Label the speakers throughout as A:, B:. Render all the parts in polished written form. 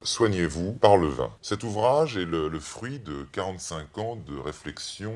A: Soignez-vous par le vin. Cet ouvrage est le fruit de 45 ans de réflexion.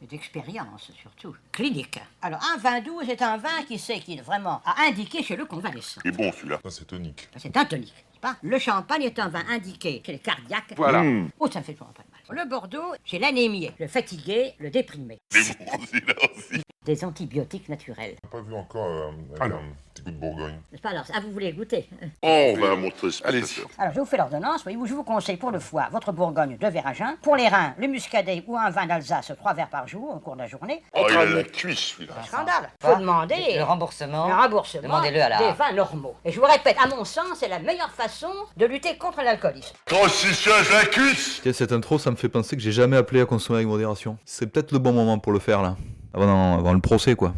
B: Et d'expérience surtout, clinique. Alors un vin doux est un vin qui sait qu'il vraiment a indiqué chez le convalescent.
C: Il est bon celui-là.
A: C'est tonique.
B: C'est un tonique, n'est-ce pas? Le champagne est un vin indiqué chez les cardiaques.
C: Voilà.
B: Oh, ça me fait toujours pas de mal. Le Bordeaux, chez l'anémie, le fatigué, le déprimé.
C: Il est bon celui-là aussi.
B: Des antibiotiques naturels.
A: On n'a pas vu encore un petit coup de Bourgogne.
B: N'est-ce pas? Alors, vous voulez goûter?
C: Oh, on va montrer ce
D: Allez-y.
C: spectateur.
B: Alors, je vous fais l'ordonnance. Voyez-vous, je vous conseille pour le foie, votre Bourgogne, 2 verres à jeun. Pour les reins, le muscadet ou un vin d'Alsace, 3 verres par jour au cours de la journée.
C: Oh, il a la cuisse celui-là.
B: Scandale. Faut demander
E: Le remboursement.
B: des
E: Demandez-le à la.
B: vins normaux. Et je vous répète, à mon sens, c'est la meilleure façon de lutter contre l'alcoolisme.
C: Toi aussi, tu as la cuisse.
D: Tiens, cette intro, ça me fait penser que j'ai jamais appelé à consommer avec modération. C'est peut-être le bon moment pour le faire là. Avant le procès quoi.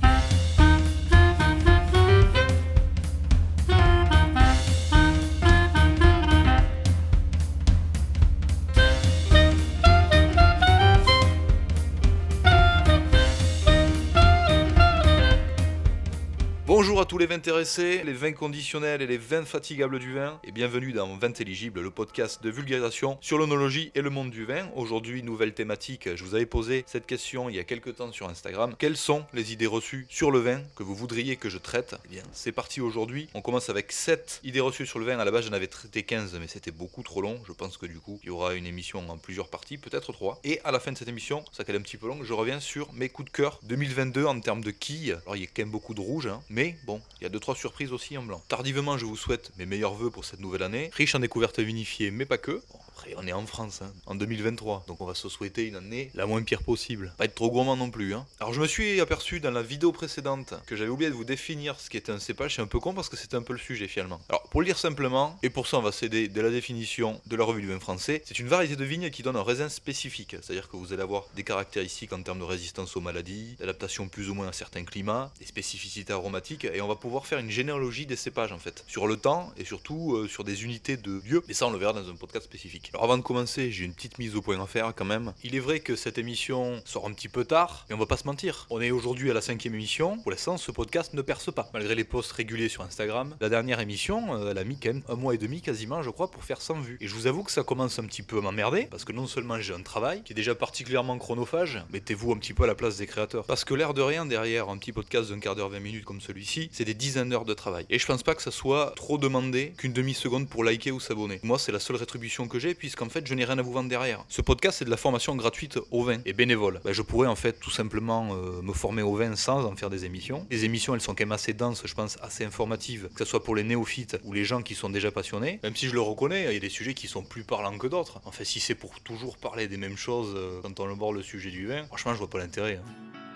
D: Bonjour à tous les vins intéressés, les vins conditionnels et les vins fatigables du vin, et bienvenue dans Vintelligible, le podcast de vulgarisation sur l'onologie et le monde du vin. Aujourd'hui, nouvelle thématique, je vous avais posé cette question il y a quelques temps sur Instagram. Quelles sont les idées reçues sur le vin que vous voudriez que je traite? Eh bien, c'est parti aujourd'hui. On commence avec 7 idées reçues sur le vin. À la base, j'en avais traité 15, mais c'était beaucoup trop long. Je pense que du coup, il y aura une émission en plusieurs parties, peut-être 3. Et à la fin de cette émission, ça qu'elle est un petit peu longue, je reviens sur mes coups de cœur 2022 en termes de quilles. Alors, il y a quand même beaucoup de rouge, mais bon, il y a 2-3 surprises aussi en blanc. Tardivement, je vous souhaite mes meilleurs vœux pour cette nouvelle année, riche en découvertes vinifiées, mais pas que. Bon, après, on est en France, en 2023, donc on va se souhaiter une année la moins pire possible. Pas être trop gourmand non plus. Alors, je me suis aperçu dans la vidéo précédente que j'avais oublié de vous définir ce qu'était un cépage. C'est un peu con parce que c'était un peu le sujet finalement. Alors, pour le dire simplement, et pour ça on va s'aider de la définition de la revue du vin français, c'est une variété de vigne qui donne un raisin spécifique. C'est-à-dire que vous allez avoir des caractéristiques en termes de résistance aux maladies, d'adaptation plus ou moins à certains climats, des spécificités aromatiques, et on va pouvoir faire une généalogie des cépages en fait, sur le temps et surtout sur des unités de lieu, mais ça on le verra dans un podcast spécifique. Alors avant de commencer, j'ai une petite mise au point à faire quand même. Il est vrai que cette émission sort un petit peu tard, mais on va pas se mentir. On est aujourd'hui à la 5e émission, pour l'instant ce podcast ne perce pas. Malgré les posts réguliers sur Instagram, la dernière émission, elle a mis quand même 1 mois et demi quasiment je crois pour faire 100 vues. Et je vous avoue que ça commence un petit peu à m'emmerder, parce que non seulement j'ai un travail qui est déjà particulièrement chronophage, mettez-vous un petit peu à la place des créateurs. Parce que l'air de rien, derrière un petit podcast d'un quart d'heure 20 minutes comme celui-ci, c'est des dizaines d'heures de travail. Et je pense pas que ça soit trop demandé qu'une demi-seconde pour liker ou s'abonner. Moi, c'est la seule rétribution que j'ai, puisqu'en fait, je n'ai rien à vous vendre derrière. Ce podcast, c'est de la formation gratuite au vin et bénévole. Je pourrais en fait tout simplement me former au vin sans en faire des émissions. Les émissions, elles sont quand même assez denses, je pense, assez informatives, que ce soit pour les néophytes ou les gens qui sont déjà passionnés. Même si je le reconnais, il y a des sujets qui sont plus parlants que d'autres. En fait, si c'est pour toujours parler des mêmes choses quand on aborde le sujet du vin, franchement, je vois pas l'intérêt.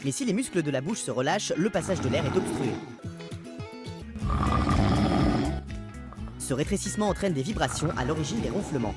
F: Mais si les muscles de la bouche se relâchent, le passage de l'air est obstrué. Ce rétrécissement entraîne des vibrations, à l'origine des ronflements.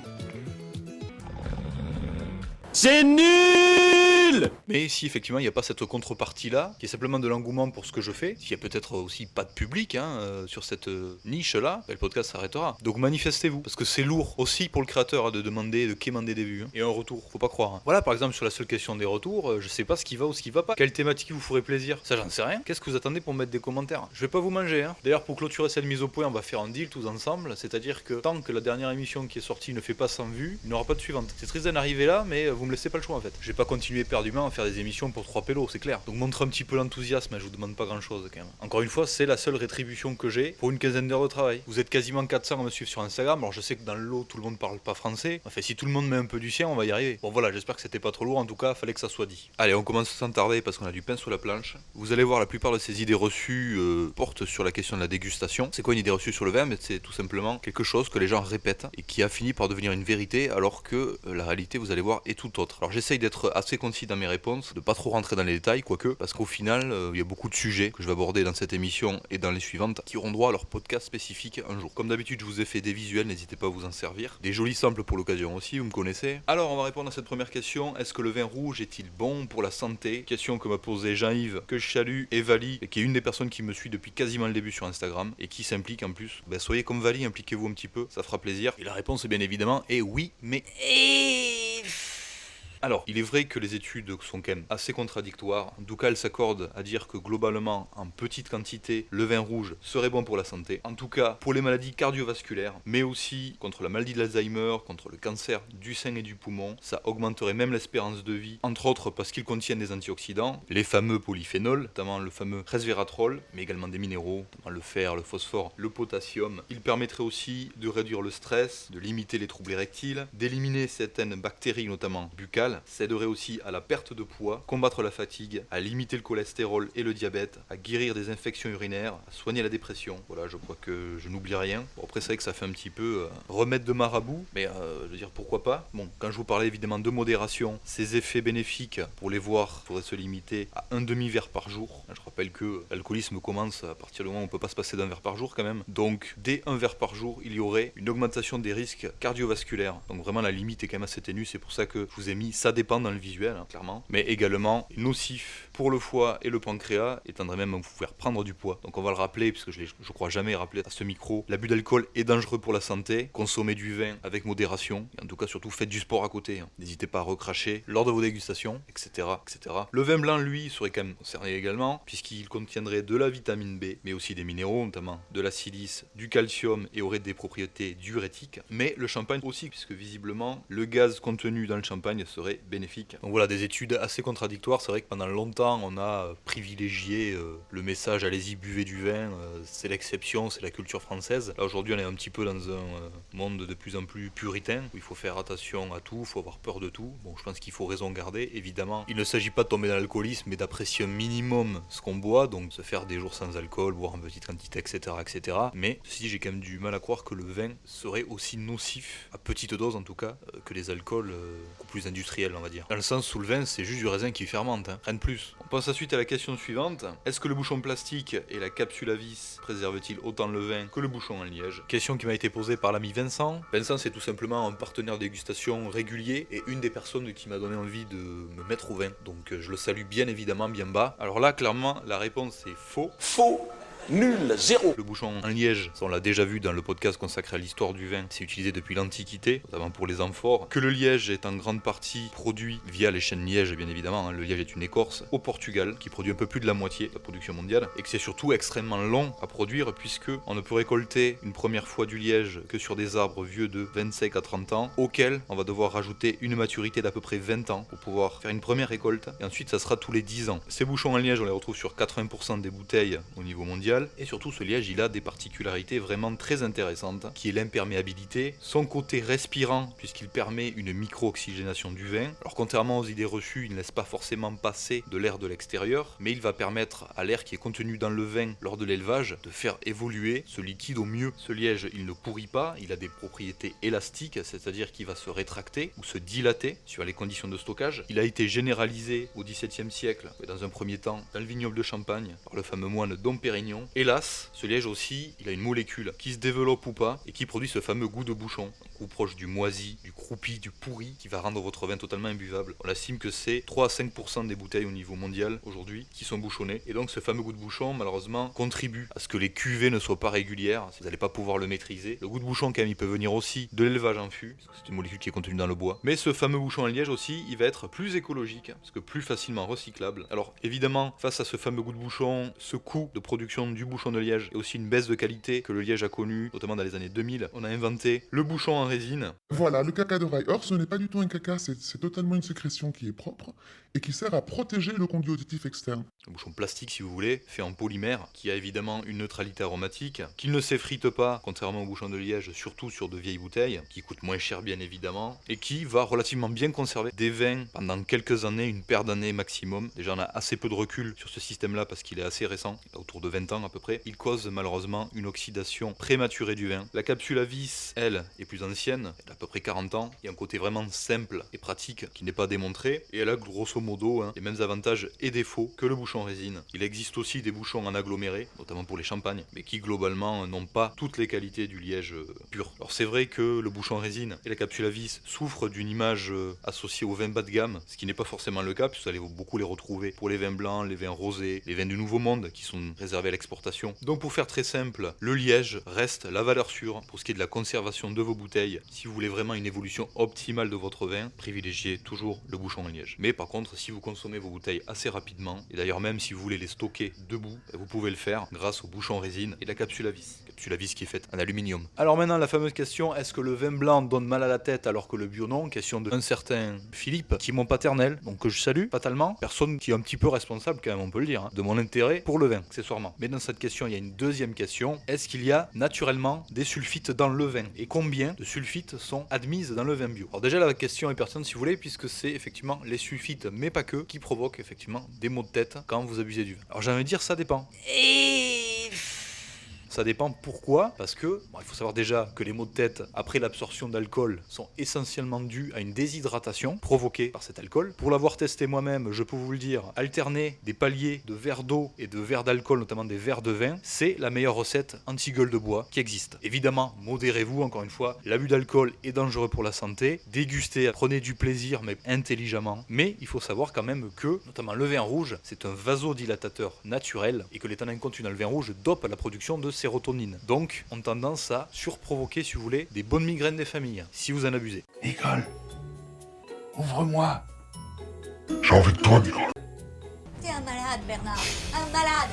D: C'est nul! Mais si effectivement il n'y a pas cette contrepartie-là, qui est simplement de l'engouement pour ce que je fais, s'il y a peut-être aussi pas de public sur cette niche-là, le podcast s'arrêtera. Donc manifestez-vous, parce que c'est lourd aussi pour le créateur de demander, de quémander des vues, et un retour, faut pas croire. Voilà, par exemple sur la seule question des retours, je sais pas ce qui va ou ce qui va pas. Quelle thématique vous ferait plaisir? Ça j'en sais rien. Qu'est-ce que vous attendez pour mettre des commentaires? Je vais pas vous manger. D'ailleurs pour clôturer cette mise au point, on va faire un deal tous ensemble, c'est-à-dire que tant que la dernière émission qui est sortie ne fait pas 100 vues, il n'y aura pas de suivante. C'est triste d'en arriver là, mais vous me laissez pas le choix en fait. Je vais pas continuer perdument à faire des émissions pour 3 pélos, c'est clair. Donc montre un petit peu l'enthousiasme, je vous demande pas grand chose quand même. Encore une fois, c'est la seule rétribution que j'ai pour une quinzaine d'heures de travail. Vous êtes quasiment 400 à me suivre sur Instagram, alors je sais que dans le lot tout le monde parle pas français. Enfin si tout le monde met un peu du sien, on va y arriver. Bon voilà, j'espère que c'était pas trop lourd, en tout cas fallait que ça soit dit. Allez, on commence sans tarder parce qu'on a du pain sur la planche. Vous allez voir, la plupart de ces idées reçues portent sur la question de la dégustation. C'est quoi une idée reçue sur le vin? Mais c'est tout simplement quelque chose que les gens répètent et qui a fini par devenir une vérité, alors que la réalité, vous allez voir, est tout autre. Alors j'essaye d'être assez concis dans mes réponses, de pas trop rentrer dans les détails, quoique, parce qu'au final, il y a beaucoup de sujets que je vais aborder dans cette émission et dans les suivantes qui auront droit à leur podcast spécifique un jour. Comme d'habitude, je vous ai fait des visuels, n'hésitez pas à vous en servir. Des jolis samples pour l'occasion aussi, vous me connaissez. Alors, on va répondre à cette première question. Est-ce que le vin rouge est-il bon pour la santé? Question que m'a posée Jean-Yves, que je salue, et Vali, qui est une des personnes qui me suit depuis quasiment le début sur Instagram, et qui s'implique en plus. Soyez comme Vali, impliquez-vous un petit peu, ça fera plaisir. Et la réponse est bien évidemment, oui, mais... Alors, il est vrai que les études sont quand même assez contradictoires. En tout cas, elles s'accordent à dire que globalement, en petite quantité, le vin rouge serait bon pour la santé. En tout cas, pour les maladies cardiovasculaires, mais aussi contre la maladie de l'Alzheimer, contre le cancer du sein et du poumon. Ça augmenterait même l'espérance de vie, entre autres parce qu'ils contiennent des antioxydants, les fameux polyphénols, notamment le fameux resveratrol, mais également des minéraux, notamment le fer, le phosphore, le potassium. Il permettrait aussi de réduire le stress, de limiter les troubles érectiles, d'éliminer certaines bactéries, notamment buccales. Ça aiderait aussi à la perte de poids, combattre la fatigue, à limiter le cholestérol et le diabète, à guérir des infections urinaires, à soigner la dépression. Voilà, je crois que je n'oublie rien. Bon, après, c'est vrai que ça fait un petit peu remède de marabout, mais je veux dire, pourquoi pas. Bon, quand je vous parlais évidemment de modération, ces effets bénéfiques, pour les voir, il faudrait se limiter à un demi-verre par jour. Je rappelle que l'alcoolisme commence à partir du moment où on ne peut pas se passer d'un verre par jour quand même. Donc, dès un verre par jour, il y aurait une augmentation des risques cardiovasculaires. Donc vraiment, la limite est quand même assez ténue. C'est pour ça que je vous ai mis ça dépend dans le visuel, hein, clairement. Mais également nocif pour le foie et le pancréas, et tendrait même à vous faire prendre du poids. Donc on va le rappeler, puisque je crois jamais rappeler à ce micro, l'abus d'alcool est dangereux pour la santé. Consommez du vin avec modération. Et en tout cas, surtout, faites du sport à côté. Hein. N'hésitez pas à recracher lors de vos dégustations, etc., etc. Le vin blanc, lui, serait quand même concerné également, puisqu'il contiendrait de la vitamine B, mais aussi des minéraux, notamment de la silice, du calcium, et aurait des propriétés diurétiques. Mais le champagne aussi, puisque visiblement, le gaz contenu dans le champagne serait bénéfique. Donc voilà, des études assez contradictoires. C'est vrai que pendant longtemps, on a privilégié le message « allez-y, buvez du vin, c'est l'exception, c'est la culture française ». Là, aujourd'hui, on est un petit peu dans un monde de plus en plus puritain, où il faut faire attention à tout, il faut avoir peur de tout. Bon, je pense qu'il faut raison garder, évidemment. Il ne s'agit pas de tomber dans l'alcoolisme, mais d'apprécier un minimum ce qu'on boit, donc se faire des jours sans alcool, boire en petite quantité, etc., etc. Mais, ceci, j'ai quand même du mal à croire que le vin serait aussi nocif, à petite dose en tout cas, que les alcools beaucoup plus industriels, on va dire. Dans le sens où le vin, c'est juste du raisin qui fermente, hein. Rien de plus. On passe ensuite à la question suivante. Est-ce que le bouchon plastique et la capsule à vis préservent-ils autant le vin que le bouchon en liège? Question qui m'a été posée par l'ami Vincent. Vincent, c'est tout simplement un partenaire de dégustation régulier et une des personnes qui m'a donné envie de me mettre au vin. Donc je le salue bien évidemment bien bas. Alors là, clairement, la réponse est faux.
G: Faux. Nul, zéro.
D: Le bouchon en liège, ça on l'a déjà vu dans le podcast consacré à l'histoire du vin, c'est utilisé depuis l'Antiquité, notamment pour les amphores. Que le liège est en grande partie produit via les chênes lièges, bien évidemment, hein. Le liège est une écorce, au Portugal, qui produit un peu plus de la moitié de la production mondiale, et que c'est surtout extrêmement long à produire, puisque on ne peut récolter une première fois du liège que sur des arbres vieux de 25 à 30 ans, auxquels on va devoir rajouter une maturité d'à peu près 20 ans pour pouvoir faire une première récolte, et ensuite ça sera tous les 10 ans. Ces bouchons en liège, on les retrouve sur 80% des bouteilles au niveau mondial. Et surtout, ce liège, il a des particularités vraiment très intéressantes, qui est l'imperméabilité, son côté respirant, puisqu'il permet une micro-oxygénation du vin. Alors, contrairement aux idées reçues, il ne laisse pas forcément passer de l'air de l'extérieur, mais il va permettre à l'air qui est contenu dans le vin lors de l'élevage de faire évoluer ce liquide au mieux. Ce liège, il ne pourrit pas, il a des propriétés élastiques, c'est-à-dire qu'il va se rétracter ou se dilater sur les conditions de stockage. Il a été généralisé au XVIIe siècle, et dans un premier temps, dans le vignoble de Champagne, par le fameux moine Dom Pérignon. Hélas, ce liège aussi, il a une molécule qui se développe ou pas et qui produit ce fameux goût de bouchon, un goût proche du moisi, du croupi, du pourri, qui va rendre votre vin totalement imbuvable. On estime que c'est 3 à 5% des bouteilles au niveau mondial aujourd'hui qui sont bouchonnées. Et donc ce fameux goût de bouchon, malheureusement, contribue à ce que les cuvées ne soient pas régulières. Vous n'allez pas pouvoir le maîtriser. Le goût de bouchon, quand même, il peut venir aussi de l'élevage en fût, parce que c'est une molécule qui est contenue dans le bois. Mais ce fameux bouchon en liège aussi, il va être plus écologique, parce que plus facilement recyclable. Alors évidemment, face à ce fameux goût de bouchon, ce coût de production du bouchon de liège et aussi une baisse de qualité que le liège a connu, notamment dans les années 2000, on a inventé le bouchon en résine.
H: Voilà, le caca d'oreille. Or, ce n'est pas du tout un caca, c'est totalement une sécrétion qui est propre et qui sert à protéger le conduit auditif externe.
D: Un bouchon plastique, si vous voulez, fait en polymère, qui a évidemment une neutralité aromatique, qui ne s'effrite pas, contrairement au bouchon de liège, surtout sur de vieilles bouteilles, qui coûtent moins cher bien évidemment, et qui va relativement bien conserver des vins pendant quelques années, une paire d'années maximum. Déjà, on a assez peu de recul sur ce système-là parce qu'il est assez récent, autour de 20 ans à peu près. Il cause malheureusement une oxydation prématurée du vin. La capsule à vis, elle, est plus ancienne, elle a à peu près 40 ans, il y a un côté vraiment simple et pratique qui n'est pas démontré, et elle a grosso modo les mêmes avantages et défauts que le bouchon en résine. Il existe aussi des bouchons en aggloméré, notamment pour les champagnes, mais qui globalement n'ont pas toutes les qualités du liège pur. Alors c'est vrai que le bouchon en résine et la capsule à vis souffrent d'une image associée aux vins bas de gamme, ce qui n'est pas forcément le cas, puisque vous allez beaucoup les retrouver pour les vins blancs, les vins rosés, les vins du Nouveau Monde, qui sont réservés à l'export d'exportation. Donc pour faire très simple, le liège reste la valeur sûre pour ce qui est de la conservation de vos bouteilles. Si vous voulez vraiment une évolution optimale de votre vin, privilégiez toujours le bouchon en liège. Mais par contre, si vous consommez vos bouteilles assez rapidement, et d'ailleurs même si vous voulez les stocker debout, vous pouvez le faire grâce au bouchon en résine et la capsule à vis. Capsule à vis qui est faite en aluminium. Alors maintenant la fameuse question, est-ce que le vin blanc donne mal à la tête alors que le bio non? Question d'un certain Philippe, qui est mon paternel, donc que je salue fatalement, personne qui est un petit peu responsable quand même, on peut le dire, de mon intérêt pour le vin, accessoirement. Mais dans cette question, il y a une deuxième question, est-ce qu'il y a naturellement des sulfites dans le vin? Et combien de sulfites sont admises dans le vin bio? Alors déjà la question est pertinente si vous voulez, puisque c'est effectivement les sulfites, mais pas que, qui provoquent effectivement des maux de tête quand vous abusez du vin. Alors j'ai envie de dire, ça dépend. Ça dépend pourquoi, parce que il faut savoir déjà que les maux de tête après l'absorption d'alcool sont essentiellement dus à une déshydratation provoquée par cet alcool. Pour l'avoir testé moi-même, je peux vous le dire, alterner des paliers de verres d'eau et de verres d'alcool, notamment des verres de vin, c'est la meilleure recette anti-gueule de bois qui existe. Évidemment, modérez-vous, encore une fois, l'abus d'alcool est dangereux pour la santé, dégustez, prenez du plaisir, mais intelligemment. Mais il faut savoir quand même que, notamment le vin rouge, c'est un vasodilatateur naturel, et que les tanins contenus dans le vin rouge dopent la production de sérotonine. Donc, ont tendance à surprovoquer, si vous voulez, des bonnes migraines des familles, si vous en abusez.
C: Nicole, ouvre-moi.
H: J'ai envie de toi, Nicole.
I: T'es un malade, Bernard. Un malade.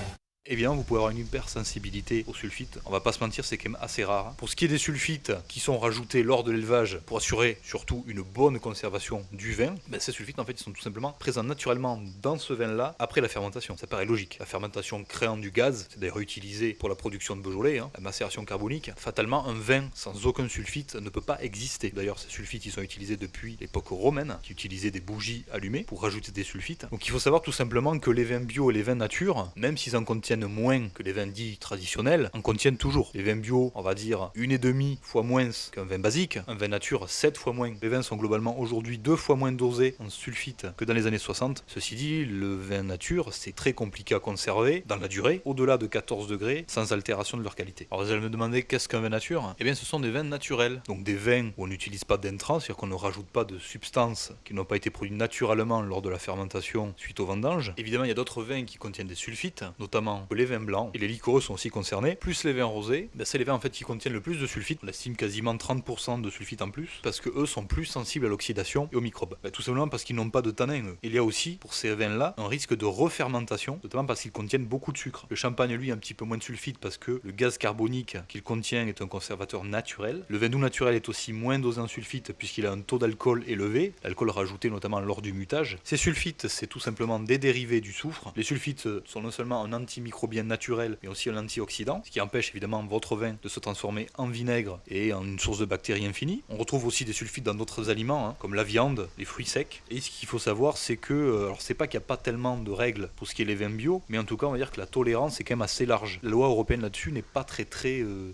D: Eh bien, vous pouvez avoir une hypersensibilité aux sulfites. On va pas se mentir, c'est quand même assez rare. Pour ce qui est des sulfites qui sont rajoutés lors de l'élevage pour assurer surtout une bonne conservation du vin, ces sulfites en fait ils sont tout simplement présents naturellement dans ce vin-là après la fermentation. Ça paraît logique. La fermentation créant du gaz, c'est d'ailleurs utilisé pour la production de Beaujolais, la macération carbonique. Fatalement, un vin sans aucun sulfite ne peut pas exister. D'ailleurs, ces sulfites ils sont utilisés depuis l'époque romaine, qui utilisaient des bougies allumées pour rajouter des sulfites. Donc il faut savoir tout simplement que les vins bio et les vins nature, même s'ils en contiennent moins que les vins dits traditionnels, en contiennent toujours. Les vins bio, on va dire 1,5 fois moins qu'un vin basique, un vin nature 7 fois moins. Les vins sont globalement aujourd'hui 2 fois moins dosés en sulfite que dans les années 60. Ceci dit, le vin nature, c'est très compliqué à conserver dans la durée, au-delà de 14 degrés, sans altération de leur qualité. Alors vous allez me demander qu'est-ce qu'un vin nature? Eh bien ce sont des vins naturels, donc des vins où on n'utilise pas d'intrants, c'est-à-dire qu'on ne rajoute pas de substances qui n'ont pas été produites naturellement lors de la fermentation suite au vendange. Évidemment, il y a d'autres vins qui contiennent des sulfites, notamment les vins blancs, et les liquoreux sont aussi concernés, plus les vins rosés, c'est les vins en fait qui contiennent le plus de sulfites, on estime quasiment 30% de sulfites en plus, parce que eux sont plus sensibles à l'oxydation et aux microbes. Tout simplement parce qu'ils n'ont pas de tanins, eux. Il y a aussi, pour ces vins-là, un risque de refermentation, notamment parce qu'ils contiennent beaucoup de sucre. Le champagne, lui, a un petit peu moins de sulfite parce que le gaz carbonique qu'il contient est un conservateur naturel. Le vin doux naturel est aussi moins dosé en sulfite puisqu'il a un taux d'alcool élevé, l'alcool rajouté notamment lors du mutage. Ces sulfites, c'est tout simplement des dérivés du soufre. Les sulfites sont non seulement un antimicrobien naturel, mais aussi un antioxydant, ce qui empêche évidemment votre vin de se transformer en vinaigre et en une source de bactéries infinie. On retrouve aussi des sulfites dans d'autres aliments, comme la viande, les fruits secs. Et ce qu'il faut savoir, c'est que, alors c'est pas qu'il n'y a pas tellement de règles pour ce qui est les vins bio, mais en tout cas, on va dire que la tolérance est quand même assez large. La loi européenne là-dessus n'est pas très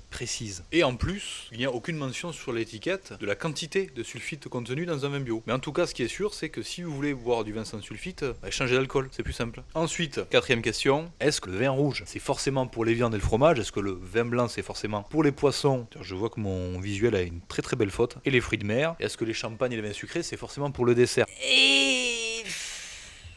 D: précise. Et en plus, il n'y a aucune mention sur l'étiquette de la quantité de sulfite contenue dans un vin bio. Mais en tout cas, ce qui est sûr, c'est que si vous voulez boire du vin sans sulfite, changez d'alcool, c'est plus simple. Ensuite, quatrième question, est-ce que le vin rouge, c'est forcément pour les viandes et le fromage? Est-ce que le vin blanc, c'est forcément pour les poissons? Je vois que mon visuel a une très très belle faute. Et les fruits de mer? Est-ce que les champagnes et les vins sucrés, c'est forcément pour le dessert?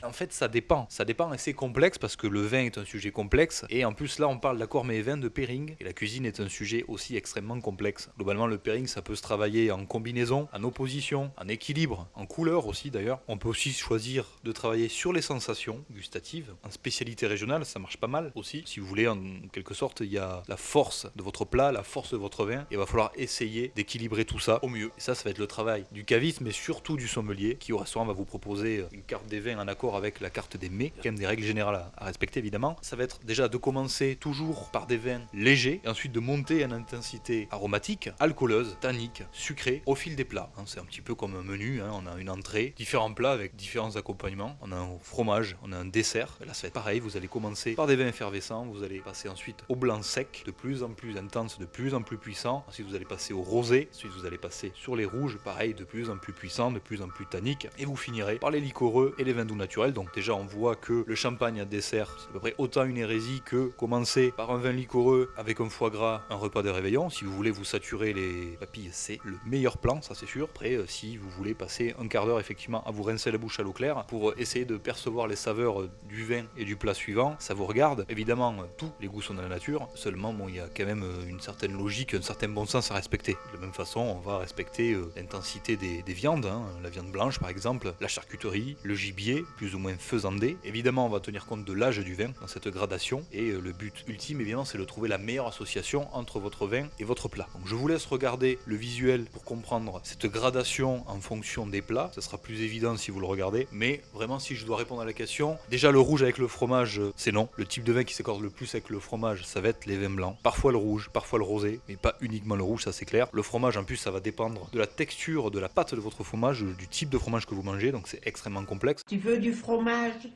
D: En fait, ça dépend et c'est complexe parce que le vin est un sujet complexe et en plus là on parle d'accord mais vin de pairing et la cuisine est un sujet aussi extrêmement complexe. Globalement le pairing ça peut se travailler en combinaison, en opposition, en équilibre, en couleur aussi d'ailleurs. On peut aussi choisir de travailler sur les sensations gustatives, en spécialité régionale ça marche pas mal aussi. Si vous voulez en quelque sorte il y a la force de votre plat, la force de votre vin et il va falloir essayer d'équilibrer tout ça au mieux. Et ça va être le travail du caviste mais surtout du sommelier qui au restaurant va vous proposer une carte des vins en accord avec la carte des mets, il y a quand même des règles générales à respecter évidemment. Ça va être déjà de commencer toujours par des vins légers et ensuite de monter en intensité aromatique, alcooleuse, tannique, sucrée au fil des plats. C'est un petit peu comme un menu, on a une entrée, différents plats avec différents accompagnements, on a un fromage, on a un dessert. Là ça va être pareil, vous allez commencer par des vins effervescents, vous allez passer ensuite au blanc sec, de plus en plus intense, de plus en plus puissant. Ensuite vous allez passer au rosé, ensuite vous allez passer sur les rouges, pareil, de plus en plus puissant, de plus en plus tannique. Et vous finirez par les liquoreux et les vins doux naturels. naturel. Donc déjà on voit que le champagne à dessert, c'est à peu près autant une hérésie que commencer par un vin liquoreux avec un foie gras, un repas de réveillon. Si vous voulez vous saturer les papilles, c'est le meilleur plan, ça c'est sûr. Après, si vous voulez passer un quart d'heure effectivement à vous rincer la bouche à l'eau claire pour essayer de percevoir les saveurs du vin et du plat suivant, ça vous regarde. Évidemment, tous les goûts sont dans la nature, seulement bon, il y a quand même une certaine logique, un certain bon sens à respecter. De la même façon, on va respecter l'intensité des viandes, hein, la viande blanche par exemple, la charcuterie, le gibier, plus ou moins faisandé. Évidemment, on va tenir compte de l'âge du vin dans cette gradation, et le but ultime, évidemment, c'est de trouver la meilleure association entre votre vin et votre plat. Donc je vous laisse regarder le visuel pour comprendre cette gradation en fonction des plats. Ça sera plus évident si vous le regardez, mais vraiment si je dois répondre à la question, déjà le rouge avec le fromage, c'est non. Le type de vin qui s'accorde le plus avec le fromage, ça va être les vins blancs. Parfois le rouge, parfois le rosé, mais pas uniquement le rouge, ça c'est clair. Le fromage en plus, ça va dépendre de la texture de la pâte de votre fromage, du type de fromage que vous mangez, donc c'est extrêmement complexe.
J: Tu veux du fromage?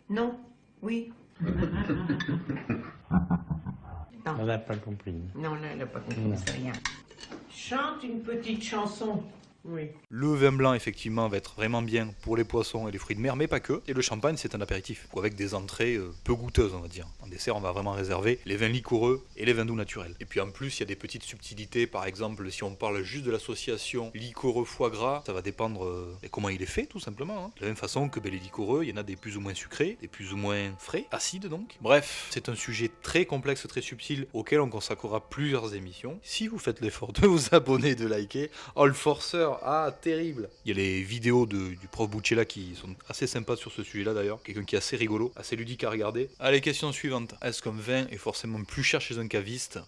J: Non? Oui?
K: On n'a pas compris.
J: Non, là, elle n'a pas compris, c'est rien. Chante une petite chanson. Oui.
D: Le vin blanc, effectivement, va être vraiment bien pour les poissons et les fruits de mer, mais pas que. Et le champagne, c'est un apéritif, ou avec des entrées peu goûteuses, on va dire. En dessert, on va vraiment réserver les vins liquoreux et les vins doux naturels. Et puis en plus, il y a des petites subtilités. Par exemple, si on parle juste de l'association liquoreux foie gras, ça va dépendre de comment il est fait, tout simplement. Hein. De la même façon que les liquoreux, il y en a des plus ou moins sucrés, des plus ou moins frais, acides donc. Bref, c'est un sujet très complexe, très subtil, auquel on consacrera plusieurs émissions. Si vous faites l'effort de vous abonner, de liker, oh le forceur, ah terrible. Il y a les vidéos du prof Buccella qui sont assez sympas sur ce sujet-là d'ailleurs, quelqu'un qui est assez rigolo, assez ludique à regarder. Allez, question suivante. Est-ce qu'un vin est forcément plus cher chez un caviste ?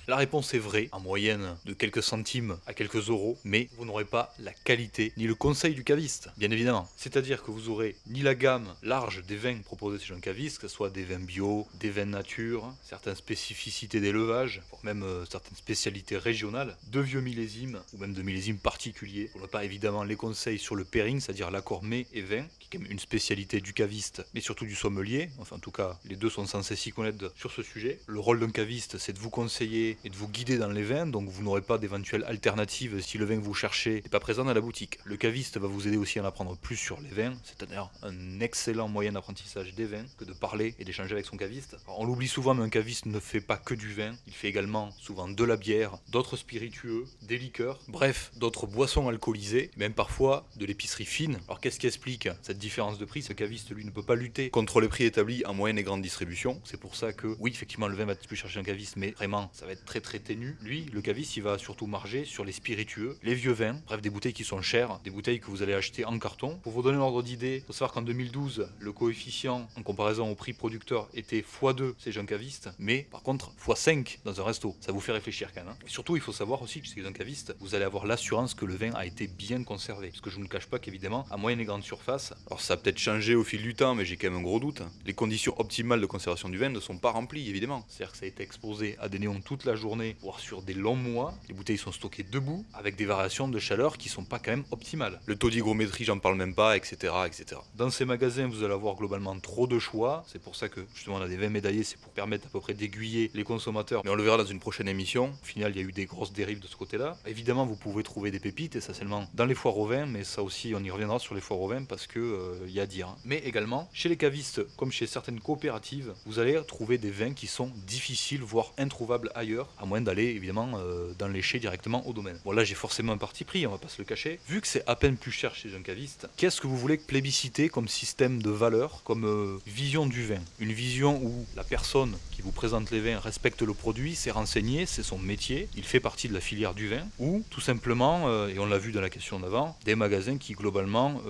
D: La réponse est vraie, en moyenne de quelques centimes à quelques euros, mais vous n'aurez pas la qualité ni le conseil du caviste, bien évidemment. C'est-à-dire que vous aurez ni la gamme large des vins proposés chez un caviste, que ce soit des vins bio, des vins nature, certaines spécificités d'élevage, voire même certaines spécialités régionales, de vieux millésimes, ou même de millésimes particuliers. Vous n'aurez pas évidemment les conseils sur le pairing, c'est-à-dire l'accord mets et vin, qui est quand même une spécialité du caviste, mais surtout du sommelier. Enfin, en tout cas, les deux sont censés s'y connaître sur ce sujet. Le rôle d'un caviste, c'est de vous conseiller et de vous guider dans les vins, donc vous n'aurez pas d'éventuelles alternatives si le vin que vous cherchez n'est pas présent dans la boutique. Le caviste va vous aider aussi à en apprendre plus sur les vins, c'est d'ailleurs un excellent moyen d'apprentissage des vins que de parler et d'échanger avec son caviste. Alors, on l'oublie souvent, mais un caviste ne fait pas que du vin, il fait également souvent de la bière, d'autres spiritueux, des liqueurs, bref, d'autres boissons alcoolisées, même parfois de l'épicerie fine. Alors qu'est-ce qui explique cette différence de prix? Ce caviste, lui, ne peut pas lutter contre les prix établis en moyenne et grande distribution. C'est pour ça que, oui, effectivement, le vin va être plus cher chez un caviste, mais vraiment, ça va être très ténu. Lui, le caviste, il va surtout marger sur les spiritueux, les vieux vins, bref, des bouteilles qui sont chères, des bouteilles que vous allez acheter en carton. Pour vous donner un ordre d'idée, il faut savoir qu'en 2012, le coefficient en comparaison au prix producteur était x2 chez un caviste, mais par contre x5 dans un resto. Ça vous fait réfléchir quand même. Hein. Et surtout, il faut savoir aussi que chez un caviste, vous allez avoir l'assurance que le vin a été bien conservé. Parce que je ne cache pas qu'évidemment, à moyenne et grande surface, alors ça a peut-être changé au fil du temps, mais j'ai quand même un gros doute, les conditions optimales de conservation du vin ne sont pas remplies, évidemment. C'est-à-dire que ça a été exposé à des néons toute la journée, voire sur des longs mois. Les bouteilles sont stockées debout, avec des variations de chaleur qui sont pas quand même optimales. Le taux d'hygrométrie, j'en parle même pas, etc., etc. Dans ces magasins, vous allez avoir globalement trop de choix. C'est pour ça que justement on a des vins médaillés, c'est pour permettre à peu près d'aiguiller les consommateurs. Mais on le verra dans une prochaine émission. Au final, il y a eu des grosses dérives de ce côté-là. Évidemment, vous pouvez trouver des pépites, et ça seulement dans les foires aux vins, mais ça aussi, on y reviendra sur les foires aux vins parce que y a à dire. Mais également, chez les cavistes, comme chez certaines coopératives, vous allez trouver des vins qui sont difficiles, voire introuvables ailleurs, à moins d'aller évidemment dans les chais directement au domaine. Bon, là j'ai forcément un parti pris, on va pas se le cacher. Vu que c'est à peine plus cher chez un caviste, qu'est-ce que vous voulez plébisciter comme système de valeur, comme vision du vin? Une vision où la personne qui vous présente les vins respecte le produit, s'est renseigné, c'est son métier, il fait partie de la filière du vin, ou tout simplement, et on l'a vu dans la question d'avant, des magasins qui globalement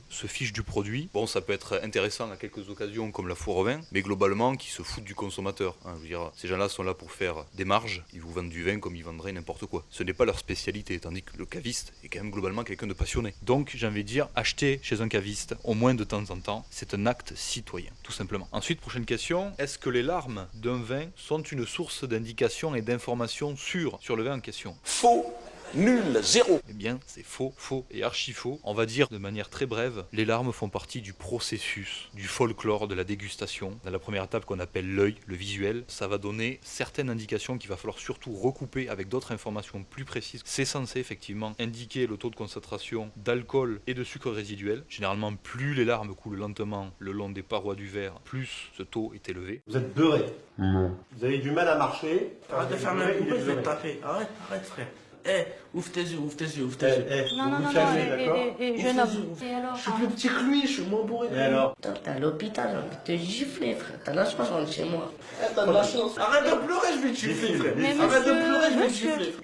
D: se fichent du produit. Bon, ça peut être intéressant à quelques occasions comme la foire au vin, mais globalement qui se foutent du consommateur. Hein, je veux dire, ces gens-là sont là pour faire des marges, ils vous vendent du vin comme ils vendraient n'importe quoi. Ce n'est pas leur spécialité, tandis que le caviste est quand même globalement quelqu'un de passionné. Donc j'ai envie de dire, acheter chez un caviste, au moins de temps en temps, c'est un acte citoyen, tout simplement. Ensuite, prochaine question, est-ce que les larmes d'un vin sont une source d'indication et d'information sûre sur le vin en question?
G: Faux. Nul, 0.
D: Eh bien, c'est faux, faux et archi faux. On va dire de manière très brève, les larmes font partie du processus, du folklore de la dégustation. Dans la première étape qu'on appelle l'œil, le visuel, ça va donner certaines indications qu'il va falloir surtout recouper avec d'autres informations plus précises. C'est censé effectivement indiquer le taux de concentration d'alcool et de sucre résiduel. Généralement, plus les larmes coulent lentement le long des parois du verre, plus ce taux est élevé.
L: Vous êtes beurré.
H: Non.
L: Vous avez du mal à marcher.
M: Arrête de faire la poupée, je vais te taper. Arrête, frère. Ouvre tes yeux, ouvre tes yeux, ouvre tes yeux.
I: Non,
L: vous calmez, d'accord.
I: jeune homme. Et alors?
M: Je suis plus petit que lui, je suis moins bourré.
L: Et alors?
M: Toi, t'es à l'hôpital, j'ai envie de te gifler, frère. T'as la chance, je rentre chez moi. T'as de la chance. Arrête de pleurer, je vais te gifler, frère. Arrête de pleurer, je vais te gifler.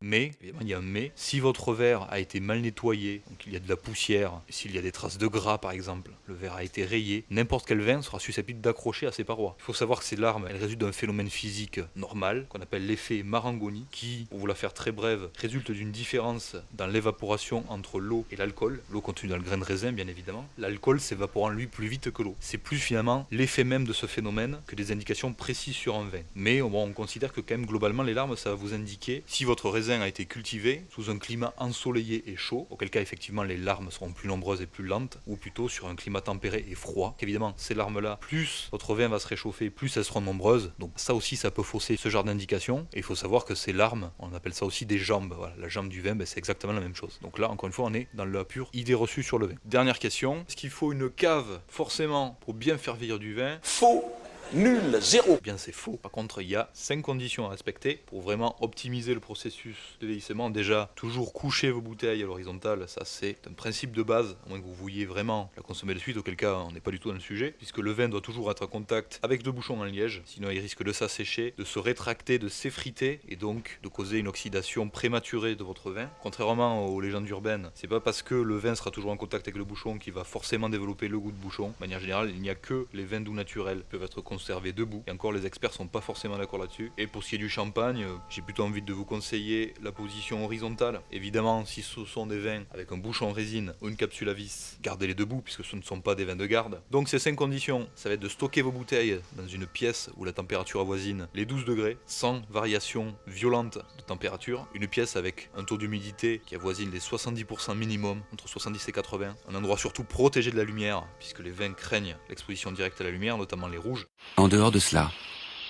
D: Mais, évidemment, il y a un mais, si votre verre a été mal nettoyé, donc il y a de la poussière, s'il y a des traces de gras par exemple, le verre a été rayé, n'importe quel vin sera susceptible d'accrocher à ses parois. Il faut savoir que ces larmes, elles résultent d'un phénomène physique normal, qu'on appelle l'effet Marangoni, qui, pour vous la faire très brève, résulte d'une différence dans l'évaporation entre l'eau et l'alcool. L'eau contenue dans le grain de raisin, bien évidemment. L'alcool s'évaporant lui plus vite que l'eau. C'est plus finalement l'effet même de ce phénomène que des indications précises sur un vin. Mais bon, on considère que quand même globalement les larmes, ça va vous indiquer si votre raisin a été cultivé sous un climat ensoleillé et chaud, auquel cas effectivement les larmes seront plus nombreuses et plus lentes, ou plutôt sur un climat tempéré et froid. Évidemment, ces larmes-là, plus votre vin va se réchauffer, plus elles seront nombreuses. Donc ça aussi, ça peut fausser ce genre d'indication. Et il faut savoir que ces larmes, on appelle ça aussi des jambes. Voilà, la jambe du vin, c'est exactement la même chose. Donc là, encore une fois, on est dans la pure idée reçue sur le vin. Dernière question, est-ce qu'il faut une cave forcément pour bien faire vieillir du vin?
G: Faux. Nul, 0.
D: Eh bien c'est faux. Par contre, il y a 5 conditions à respecter pour vraiment optimiser le processus de vieillissement. Déjà, toujours coucher vos bouteilles à l'horizontale, ça c'est un principe de base, à moins que vous vouliez vraiment la consommer de suite, auquel cas on n'est pas du tout dans le sujet, puisque le vin doit toujours être en contact avec le bouchon en liège, sinon il risque de s'assécher, de se rétracter, de s'effriter, et donc de causer une oxydation prématurée de votre vin. Contrairement aux légendes urbaines, c'est pas parce que le vin sera toujours en contact avec le bouchon qu'il va forcément développer le goût de bouchon. De manière générale, il n'y a que les vins doux naturels qui peuvent être conservé debout, et encore les experts sont pas forcément d'accord là-dessus. Et pour ce qui est du champagne, j'ai plutôt envie de vous conseiller la position horizontale. Évidemment, si ce sont des vins avec un bouchon en résine ou une capsule à vis, gardez-les debout puisque ce ne sont pas des vins de garde. Donc ces 5 conditions, ça va être de stocker vos bouteilles dans une pièce où la température avoisine les 12 degrés, sans variation violente de température, une pièce avec un taux d'humidité qui avoisine les 70% minimum, entre 70 et 80, un endroit surtout protégé de la lumière puisque les vins craignent l'exposition directe à la lumière, notamment les rouges.
N: En dehors de cela,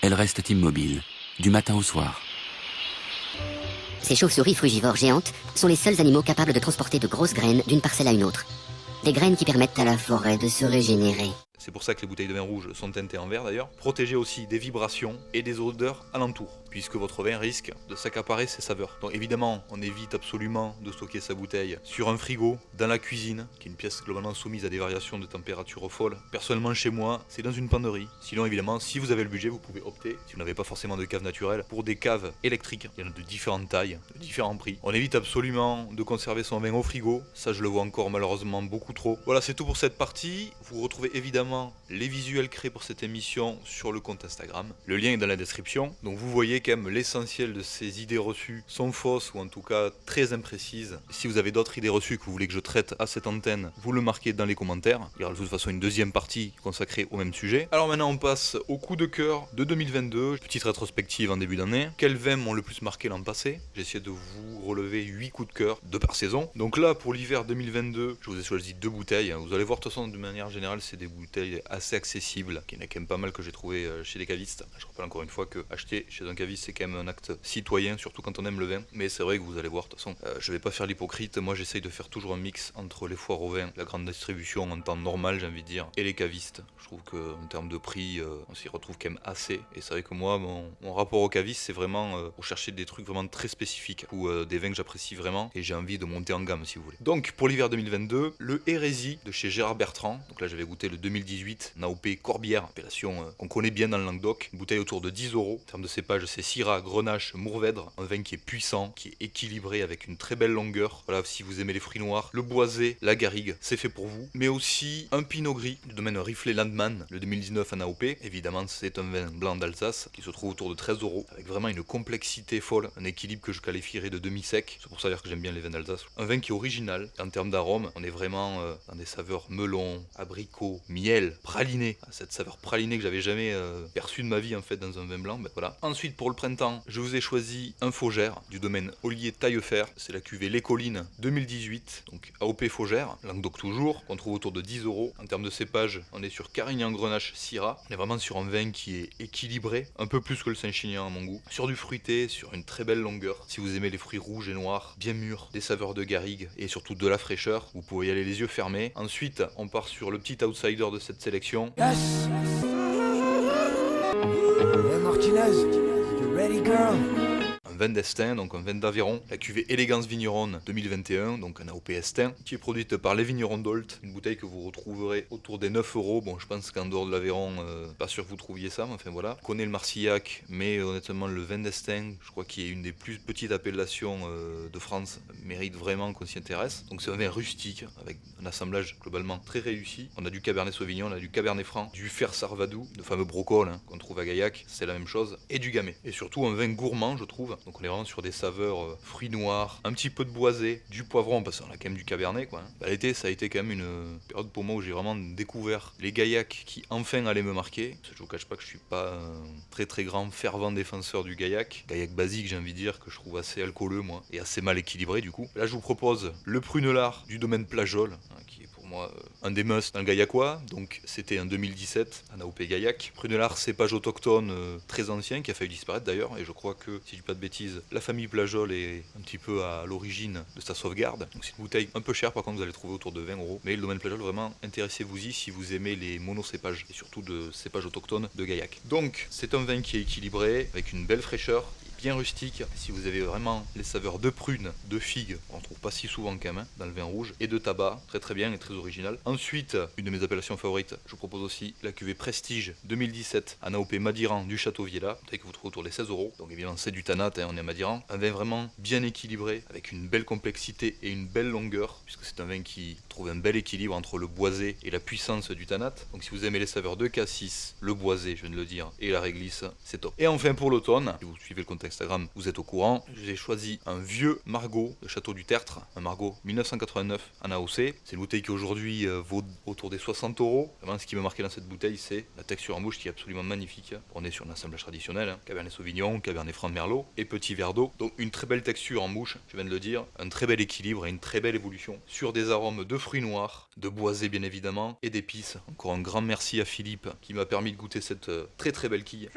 N: elles restent immobiles, du matin au soir.
O: Ces chauves-souris frugivores géantes sont les seuls animaux capables de transporter de grosses graines d'une parcelle à une autre. Des graines qui permettent à la forêt de se régénérer.
D: C'est pour ça que les bouteilles de vin rouge sont teintées en vert d'ailleurs. Protégez aussi des vibrations et des odeurs alentour, puisque votre vin risque de s'accaparer ses saveurs. Donc évidemment, on évite absolument de stocker sa bouteille sur un frigo, dans la cuisine, qui est une pièce globalement soumise à des variations de température folles. Personnellement, chez moi, c'est dans une penderie. Sinon, évidemment, si vous avez le budget, vous pouvez opter, si vous n'avez pas forcément de cave naturelle, pour des caves électriques. Il y en a de différentes tailles, de différents prix. On évite absolument de conserver son vin au frigo. Ça, je le vois encore malheureusement beaucoup trop. Voilà, c'est tout pour cette partie. Vous retrouvez évidemment les visuels créés pour cette émission sur le compte Instagram. Le lien est dans la description. Donc vous voyez quand même l'essentiel de ces idées reçues sont fausses ou en tout cas très imprécises. Si vous avez d'autres idées reçues que vous voulez que je traite à cette antenne, vous le marquez dans les commentaires. Il y aura de toute façon une deuxième partie consacrée au même sujet. Alors maintenant on passe au coup de cœur de 2022. Petite rétrospective en début d'année. Quels vins m'ont le plus marqué l'an passé? J'ai essayé de vous relever 8 coups de cœur, 2 par saison. Donc là pour l'hiver 2022, je vous ai choisi 2 bouteilles. Vous allez voir de toute façon de manière générale c'est des bouteilles assez accessibles. Il y en a quand même pas mal que j'ai trouvé chez des cavistes. Je rappelle encore une fois que acheter chez un caviste c'est quand même un acte citoyen, surtout quand on aime le vin. Mais c'est vrai que vous allez voir, de toute façon, je vais pas faire l'hypocrite. Moi j'essaye de faire toujours un mix entre les foires au vin, la grande distribution en temps normal j'ai envie de dire, et les cavistes. Je trouve qu'en termes de prix, on s'y retrouve quand même assez. Et c'est vrai que moi, mon rapport au caviste, c'est vraiment pour chercher des trucs vraiment très spécifiques ou des vins que j'apprécie vraiment et j'ai envie de monter en gamme si vous voulez. Donc pour l'hiver 2022, le Hérésie de chez Gérard Bertrand. Donc là j'avais goûté le 2018 AOP Corbière, appellation qu'on connaît bien dans le Languedoc. Une bouteille autour de 10 €. En termes de cépage, c'est Syrah, Grenache, Mourvèdre. Un vin qui est puissant, qui est équilibré avec une très belle longueur. Voilà, si vous aimez les fruits noirs, le boisé, la garrigue, c'est fait pour vous. Mais aussi un pinot gris du domaine Riflet Landmann, le 2019 en AOP. Évidemment, c'est un vin blanc d'Alsace qui se trouve autour de 13 €, avec vraiment une complexité folle, un équilibre que je qualifierais de demi-sec. C'est pour ça d'ailleurs que j'aime bien les vins d'Alsace. Un vin qui est original. En termes d'arôme, on est vraiment dans des saveurs melon, abricot, miel. miel, praliné. Cette saveur pralinée que j'avais jamais perçue de ma vie en fait dans un vin blanc. Ben voilà. Ensuite pour le printemps, je vous ai choisi un Faugère du domaine Ollier Taillefer. C'est la cuvée Les Collines 2018, donc AOP Faugère, Languedoc toujours, qu'on trouve autour de 10 €. En termes de cépage, on est sur Carignan, Grenache, Syrah. On est vraiment sur un vin qui est équilibré, un peu plus que le Saint-Chinian à mon goût. Sur du fruité, sur une très belle longueur. Si vous aimez les fruits rouges et noirs, bien mûrs, des saveurs de garrigue et surtout de la fraîcheur, vous pouvez y aller les yeux fermés. Ensuite, on part sur le petit outsider de cette sélection.
P: Yes. Hey Martinez, you ready girl?
D: Un vin d'Estaing, donc un vin d'Aveyron, la cuvée Élégance Vigneronne 2021, donc un AOP Estaing, qui est produite par les vignerons d'Olt, une bouteille que vous retrouverez autour des 9 €. Bon, je pense qu'en dehors de l'Aveyron, pas sûr que vous trouviez ça, mais enfin voilà. Je connais le Marcillac, mais honnêtement, le vin d'Estaing, je crois qu'il est une des plus petites appellations de France, mérite vraiment qu'on s'y intéresse. Donc c'est un vin rustique, avec un assemblage globalement très réussi. On a du Cabernet Sauvignon, on a du Cabernet Franc, du Fer Sarvadou, le fameux brocol qu'on trouve à Gaillac, c'est la même chose, et du Gamay. Et surtout un vin gourmand, je trouve. Donc on est vraiment sur des saveurs fruits noirs, un petit peu de boisé, du poivron, parce qu'on a quand même du cabernet quoi. Bah, l'été ça a été quand même une période pour moi où j'ai vraiment découvert les Gaillac qui enfin allaient me marquer. Parce que je vous cache pas que je suis pas un très très grand fervent défenseur du Gaillac. Gaillac basique j'ai envie de dire, que je trouve assez alcooleux moi, et assez mal équilibré du coup. Là je vous propose le Prunelard du domaine Plajol, qui est pour moi un des musts dans le gaillacois. Donc c'était en 2017 en AOP Gaillac. Prunelard, cépage autochtone très ancien qui a failli disparaître d'ailleurs, et je crois que, si je dis pas de bêtises, la famille Plajol est un petit peu à l'origine de sa sauvegarde. Donc c'est une bouteille un peu chère, par contre vous allez trouver autour de 20 €. Mais le domaine Plajol, vraiment intéressez-vous-y si vous aimez les monocépages et surtout de cépages autochtones de Gaillac. Donc c'est un vin qui est équilibré avec une belle fraîcheur, bien rustique. Si vous avez vraiment les saveurs de prune, de figue, on ne trouve pas si souvent quand même dans le vin rouge, et de tabac, très très bien et très original. Ensuite, une de mes appellations favorites, je vous propose aussi la cuvée Prestige 2017 en AOP Madiran du Château Viella, que vous trouvez autour des 16 €. Donc évidemment c'est du Tanat, on est à Madiran. Un vin vraiment bien équilibré, avec une belle complexité et une belle longueur, puisque c'est un vin qui trouve un bel équilibre entre le boisé et la puissance du Tanat. Donc si vous aimez les saveurs de cassis, le boisé, je viens de le dire, et la réglisse, c'est top. Et enfin pour l'automne, si vous suivez le contexte Instagram, vous êtes au courant, j'ai choisi un vieux Margaux de Château du Tertre, un Margaux 1989 en AOC. C'est une bouteille qui aujourd'hui vaut autour des 60 €. Vraiment, ce qui m'a marqué dans cette bouteille, c'est la texture en bouche qui est absolument magnifique. On est sur un assemblage traditionnel, Cabernet Sauvignon, Cabernet Franc de Merlot et petit verre d'eau. Donc une très belle texture en bouche, je viens de le dire, un très bel équilibre et une très belle évolution sur des arômes de fruits noirs, de boisé bien évidemment, et d'épices. Encore un grand merci à Philippe qui m'a permis de goûter cette très très belle quille.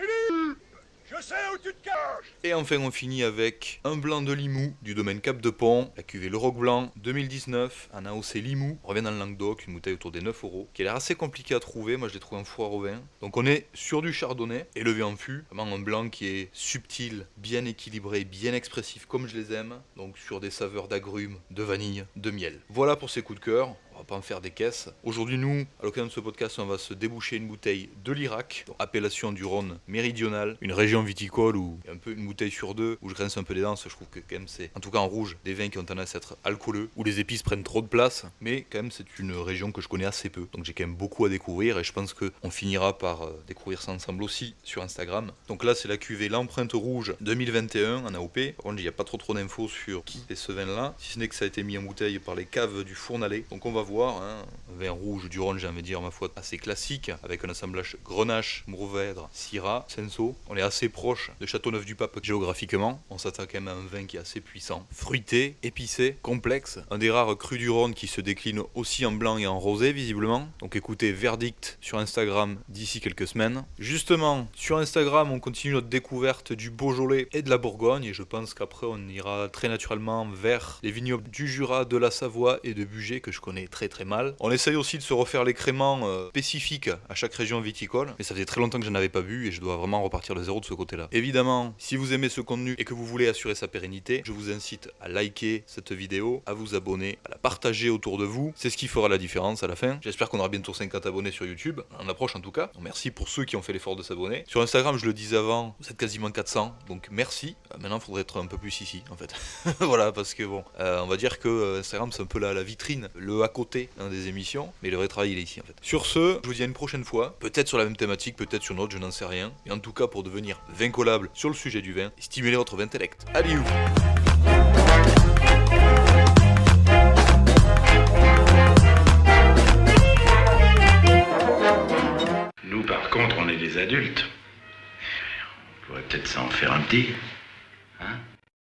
Q: Je sais où tu te caches!
D: Et enfin on finit avec un blanc de Limoux du domaine Cap de Pont, la cuvée Le Roc Blanc 2019 en AOC Limoux. On revient dans le Languedoc, une bouteille autour des 9 €, qui a l'air assez compliqué à trouver, moi je l'ai trouvé en foire au vin. Donc on est sur du chardonnay, élevé en fût, vraiment un blanc qui est subtil, bien équilibré, bien expressif comme je les aime, donc sur des saveurs d'agrumes, de vanille, de miel. Voilà pour ces coups de cœur. On va pas en faire des caisses. Aujourd'hui, nous, à l'occasion de ce podcast, on va se déboucher une bouteille de l'Irak, appellation du Rhône méridional, une région viticole où il y a un peu une bouteille sur deux, où je grince un peu les dents. Je trouve que quand même c'est, en tout cas en rouge, des vins qui ont tendance à être alcooleux, où les épices prennent trop de place, mais quand même c'est une région que je connais assez peu. Donc j'ai quand même beaucoup à découvrir et je pense qu'on finira par découvrir ça ensemble aussi sur Instagram. Donc là, c'est la cuvée L'Empreinte Rouge 2021 en AOP. Par contre, il n'y a pas trop d'infos sur qui est ce vin-là, si ce n'est que ça a été mis en bouteille par les caves du Fournalais. Donc on va voir, un vin rouge du Rhône, j'ai envie de dire, ma foi, assez classique, avec un assemblage Grenache, Mourvèdre, Syrah, Cinsault. On est assez proche de Châteauneuf-du-Pape géographiquement. On s'attend quand même à un vin qui est assez puissant, fruité, épicé, complexe. Un des rares crus du Rhône qui se décline aussi en blanc et en rosé, visiblement. Donc écoutez, verdict sur Instagram d'ici quelques semaines. Justement, sur Instagram, on continue notre découverte du Beaujolais et de la Bourgogne, et je pense qu'après, on ira très naturellement vers les vignobles du Jura, de la Savoie et de Bugey, que je connais très très mal. On essaye aussi de se refaire les créments spécifiques à chaque région viticole, mais ça faisait très longtemps que je n'en avais pas bu et je dois vraiment repartir de zéro de ce côté-là. Évidemment, si vous aimez ce contenu et que vous voulez assurer sa pérennité, je vous incite à liker cette vidéo, à vous abonner, à la partager autour de vous. C'est ce qui fera la différence à la fin. J'espère qu'on aura bientôt 50 abonnés sur YouTube, on approche en tout cas. Donc, merci pour ceux qui ont fait l'effort de s'abonner. Sur Instagram, je le disais avant, vous êtes quasiment 400, donc merci. Maintenant, il faudrait être un peu plus ici en fait. Voilà, parce que bon, on va dire que Instagram c'est un peu la vitrine, le à côté des émissions, mais le vrai travail il est ici en fait. Sur ce, je vous dis à une prochaine fois, peut-être sur la même thématique, peut-être sur une autre, je n'en sais rien, et en tout cas pour devenir vincolable sur le sujet du vin et stimuler votre vin intellect. Allez où
R: adultes. On pourrait peut-être s'en faire un petit.